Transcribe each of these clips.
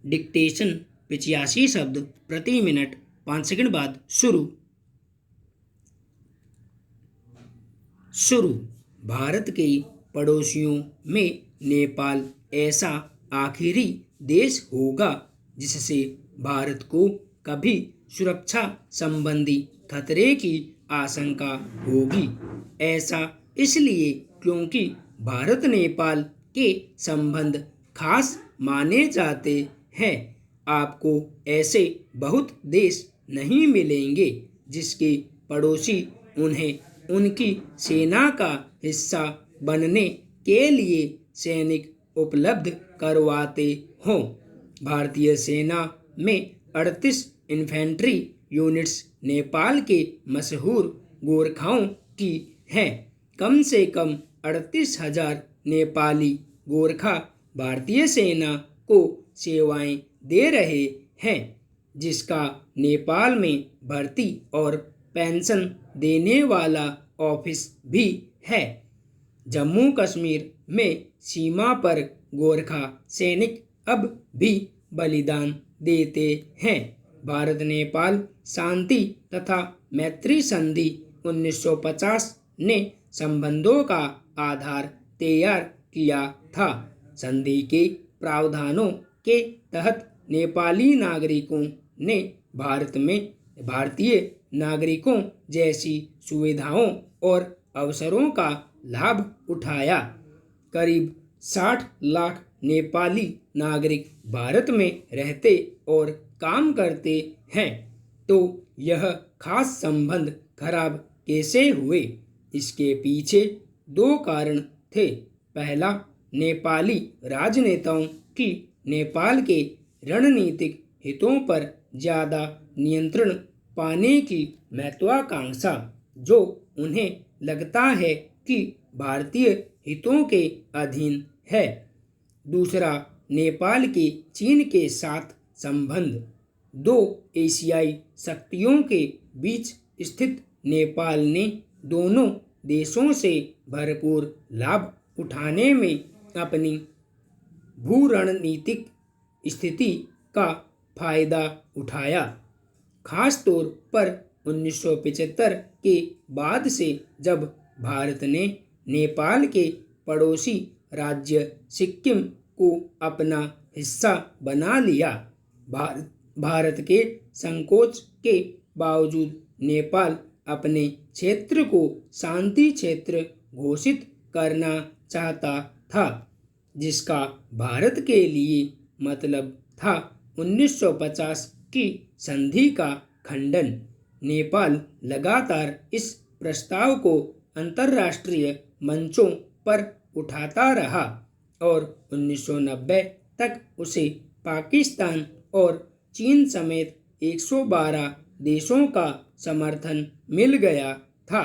Dictation 85 शब्द प्रति minute 5 second बाद शुरू। भारत के पड़ोसियों में नेपाल ऐसा आखिरी देश होगा जिससे भारत को कभी सुरक्षा संबंधी खतरे की आशंका होगी। ऐसा इसलिए क्योंकि भारत नेपाल के संबंध खास माने जाते हैं। आपको ऐसे बहुत देश नहीं मिलेंगे जिसके पड़ोसी उन्हें उनकी सेना का हिस्सा बनने के लिए सैनिक उपलब्ध करवाते हों। भारतीय सेना में 38 इन्फेंट्री यूनिट्स नेपाल के मशहूर गोरखाओं की हैं। कम से कम 38,000 नेपाली गोरखा भारतीय सेना को सेवाएं दे रहे हैं, जिसका नेपाल में भर्ती और पेंशन देने वाला ऑफिस भी है। जम्मू कश्मीर में सीमा पर गोरखा सैनिक अब भी बलिदान देते हैं। भारत नेपाल शांति तथा मैत्री संधि 1950 ने संबंधों का आधार तैयार किया था। संधि के प्रावधानों के तहत नेपाली नागरिकों ने भारत में भारतीय नागरिकों जैसी सुविधाओं और अवसरों का लाभ उठाया। करीब 60 लाख नेपाली नागरिक भारत में रहते और काम करते हैं। तो यह खास संबंध खराब कैसे हुए? इसके पीछे 2 कारण थे। पहला, नेपाली राजनेताओं की नेपाल के रणनीतिक हितों पर ज़्यादा नियंत्रण पाने की महत्वाकांक्षा, जो उन्हें लगता है कि भारतीय हितों के अधीन है। दूसरा, नेपाल के चीन के साथ संबंध। 2 एशियाई शक्तियों के बीच स्थित नेपाल ने दोनों देशों से भरपूर लाभ उठाने में अपनी भू-रणनीतिक स्थिति का फायदा उठाया। खास तौर पर 1975 के बाद से, जब भारत ने नेपाल के पड़ोसी राज्य सिक्किम को अपना हिस्सा बना लिया। भारत के संकोच के बावजूद नेपाल अपने क्षेत्र को शांति क्षेत्र घोषित करना चाहता था, जिसका भारत के लिए मतलब था 1950 की संधि का खंडन। नेपाल लगातार इस प्रस्ताव को अंतर्राष्ट्रीय मंचों पर उठाता रहा और 1990 तक उसे पाकिस्तान और चीन समेत 112 देशों का समर्थन मिल गया था।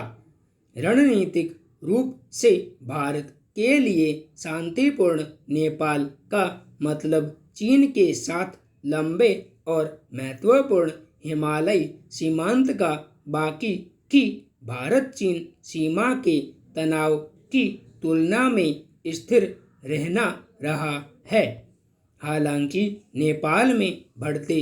रणनीतिक रूप से भारत के लिए शांतिपूर्ण नेपाल का मतलब चीन के साथ लंबे और महत्वपूर्ण हिमालयी सीमांत का बाकी की भारत चीन सीमा के तनाव की तुलना में स्थिर रहना रहा है। हालांकि नेपाल में बढ़ते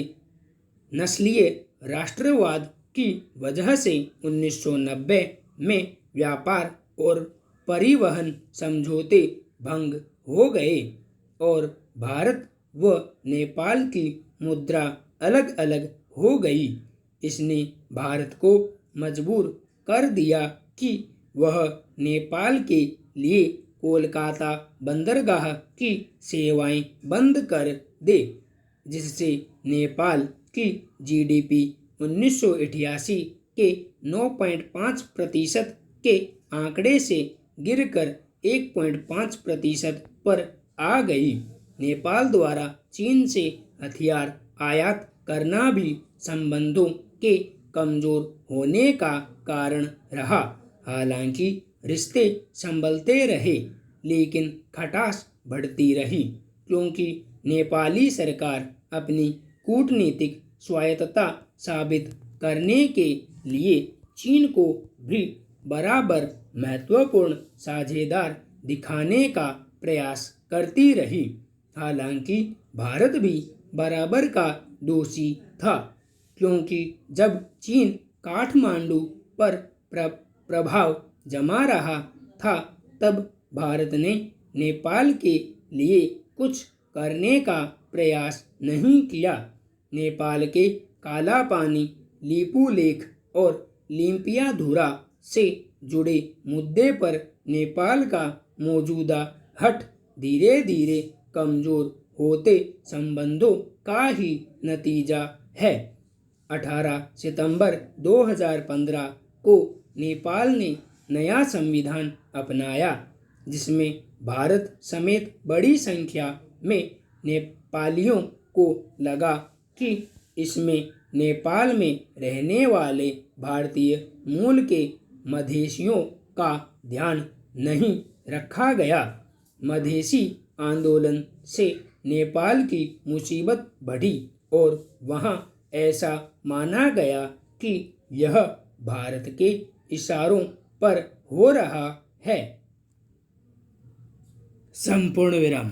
नस्लीय राष्ट्रवाद की वजह से 1990 में व्यापार और परिवहन समझौते भंग हो गए और भारत व नेपाल की मुद्रा अलग अलग हो गई। इसने भारत को मजबूर कर दिया कि वह नेपाल के लिए कोलकाता बंदरगाह की सेवाएं बंद कर दे, जिससे नेपाल की जीडीपी 1988 के 9.5% के आंकड़े से गिरकर 1.5% पर आ गई। नेपाल द्वारा चीन से हथियार आयात करना भी संबंधों के कमजोर होने का कारण रहा। हालांकि रिश्ते संभलते रहे, लेकिन खटास बढ़ती रही, क्योंकि नेपाली सरकार अपनी कूटनीतिक स्वायत्तता साबित करने के लिए चीन को भी बराबर महत्वपूर्ण साझेदार दिखाने का प्रयास करती रही। हालांकि भारत भी बराबर का दोषी था, क्योंकि जब चीन काठमांडू पर प्रभाव जमा रहा था तब भारत ने नेपाल के लिए कुछ करने का प्रयास नहीं किया। नेपाल के कालापानी, लिपुलेख और लिम्पियाधुरा से जुड़े मुद्दे पर नेपाल का मौजूदा हठ धीरे धीरे कमजोर होते संबंधों का ही नतीजा है। 18 सितंबर 2015 को नेपाल ने नया संविधान अपनाया, जिसमें भारत समेत बड़ी संख्या में नेपालियों को लगा कि इसमें नेपाल में रहने वाले भारतीय मूल के मधेशियों का ध्यान नहीं रखा गया। मधेसी आंदोलन से नेपाल की मुसीबत बढ़ी और वहां ऐसा माना गया कि यह भारत के इशारों पर हो रहा है। संपूर्ण विराम।